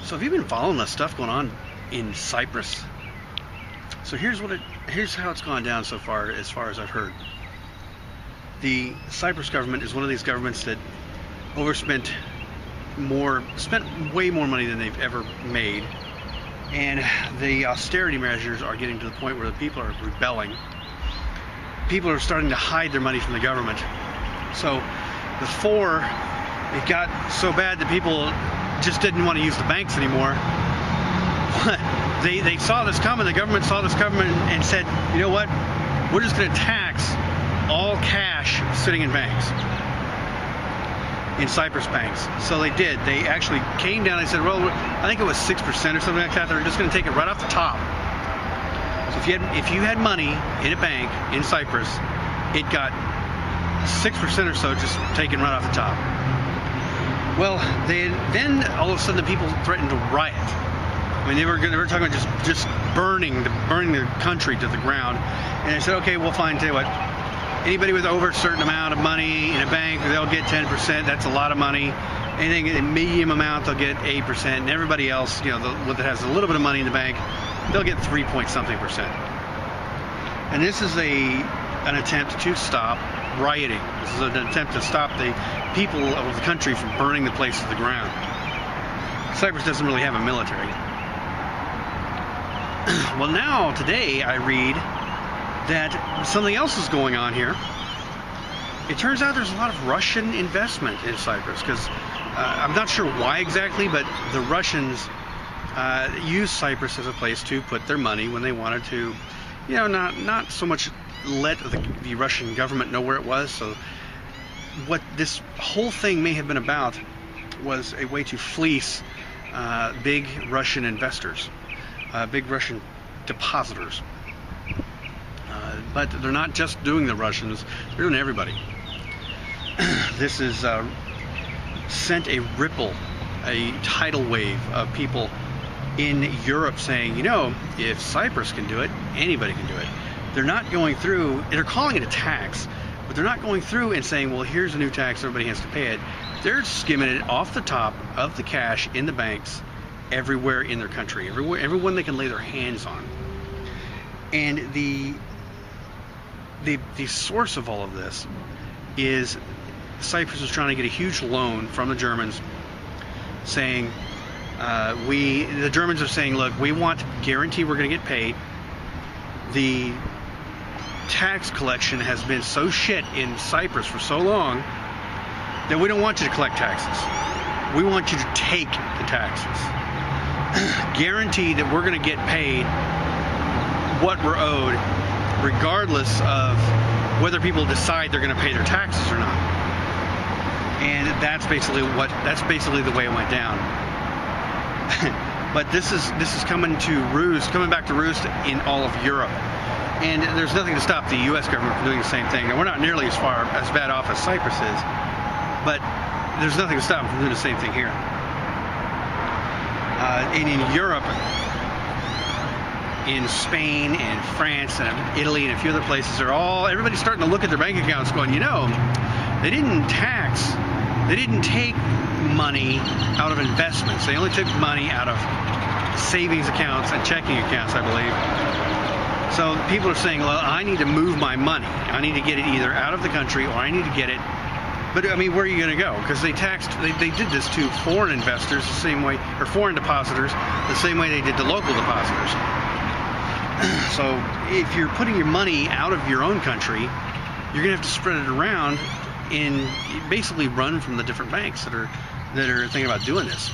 So have you been following the stuff going on in Cyprus? So here's how it's gone down so far as I've heard. The Cyprus government is one of these governments that spent way more money than they've ever made, and the austerity measures are getting to the point where the people are rebelling. People are starting to hide their money from the government. So before it got so bad that people just didn't want to use the banks anymore, they saw this coming. The government saw this coming and said, you know what, we're just going to tax all cash sitting in banks, in Cyprus banks. So they did. They actually came down and said, well, I think it was 6% or something like that. They're just going to take it right off the top. So if you had money in a bank in Cyprus, it got 6% or so just taken right off the top. Well, then all of a sudden the people threatened to riot. I mean, they were talking about just burning the country to the ground. And they said, okay, well, fine. Tell you what, anybody with over a certain amount of money in a bank, they'll get 10%. That's a lot of money. Anything in a medium amount, they'll get 8%. And everybody else, you know, that has a little bit of money in the bank, they'll get 3-point-something%. And this is an attempt to stop rioting. This is an attempt to stop the people of the country from burning the place to the ground. Cyprus doesn't really have a military. Well, now, today, I read that something else is going on here. It turns out there's a lot of Russian investment in Cyprus, because I'm not sure why exactly, but the Russians used Cyprus as a place to put their money when they wanted to, you know, not so much let the Russian government know where it was. So what this whole thing may have been about was a way to fleece big Russian investors, big Russian depositors. But they're not just doing the Russians, they're doing everybody. This is sent a ripple, a tidal wave of people in Europe saying, you know, if Cyprus can do it, anybody can do it. They're not going through, they're calling it a tax, but they're not going through and saying, well, here's a new tax, everybody has to pay it. They're skimming it off the top of the cash in the banks everywhere in their country, everyone they can lay their hands on. And the source of all of this is Cyprus is trying to get a huge loan from the Germans, saying, the Germans are saying, look, we want guarantee we're going to get paid. The tax collection has been so shit in Cyprus for so long that we don't want you to collect taxes. We want you to take the taxes. Guarantee that we're going to get paid what we're owed, regardless of whether people decide they're going to pay their taxes or not. And that's basically the way it went down. But this is coming back to roost in all of Europe. And there's nothing to stop the U.S. government from doing the same thing. Now, we're not nearly as bad off as Cyprus is, but there's nothing to stop them from doing the same thing here. And in Europe, in Spain and France and Italy and a few other places, everybody's starting to look at their bank accounts going, you know, they didn't take money out of investments. They only took money out of savings accounts and checking accounts, I believe. So people are saying, well, I need to move my money. I need to get it either out of the country or I need to get it. But I mean, where are you going to go? Because they did this to foreign investors the same way, or foreign depositors, the same way they did to local depositors. So if you're putting your money out of your own country, you're going to have to spread it around and basically run from the different banks that are thinking about doing this.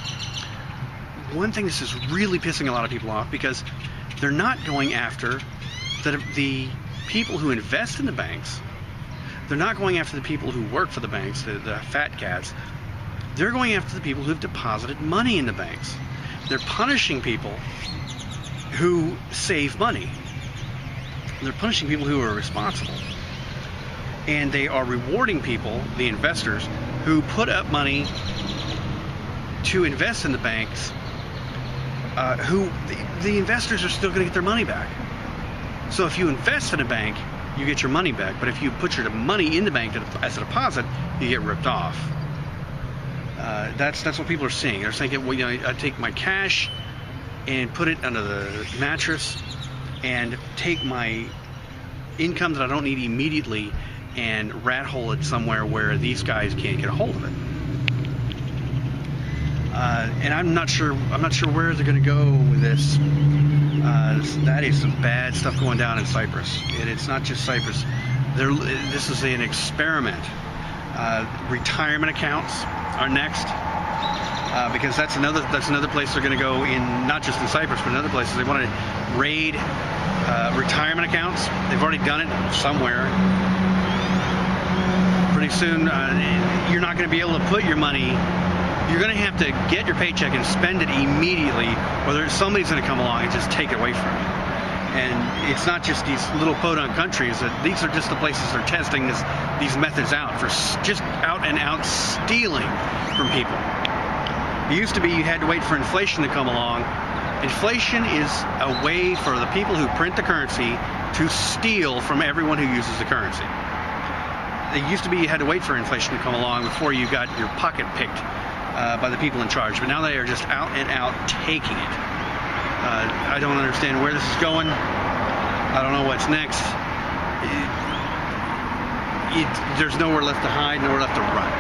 One thing this is really pissing a lot of people off, because they're not going after the people who invest in the banks. They're not going after the people who work for the banks, the fat cats. They're going after the people who've deposited money in the banks. They're punishing people who save money. They're punishing people who are responsible. And they are rewarding people, the investors, who put up money to invest in the banks, the investors are still going to get their money back. So if you invest in a bank, you get your money back. But if you put your money in the bank as a deposit, you get ripped off. That's what people are seeing. They're thinking, well, I take my cash and put it under the mattress, and take my income that I don't need immediately and rat hole it somewhere where these guys can't get a hold of it. And I'm not sure where they're going to go with this. That is some bad stuff going down in Cyprus. It's not just Cyprus. This is an experiment. Retirement accounts are next, because that's another place they're going to go in, not just in Cyprus, but in other places. They want to raid retirement accounts. They've already done it somewhere. Pretty soon, you're not going to be able to put your money. You're going to have to get your paycheck and spend it immediately, or somebody's going to come along and just take it away from you. And it's not just these little podunk countries. These are just the places they're testing these methods out for just out and out stealing from people. It used to be you had to wait for inflation to come along. Inflation is a way for the people who print the currency to steal from everyone who uses the currency. It used to be you had to wait for inflation to come along before you got your pocket picked by the people in charge, but now they are just out and out taking it. I don't understand where this is going. I don't know what's next. There's nowhere left to hide, nowhere left to run.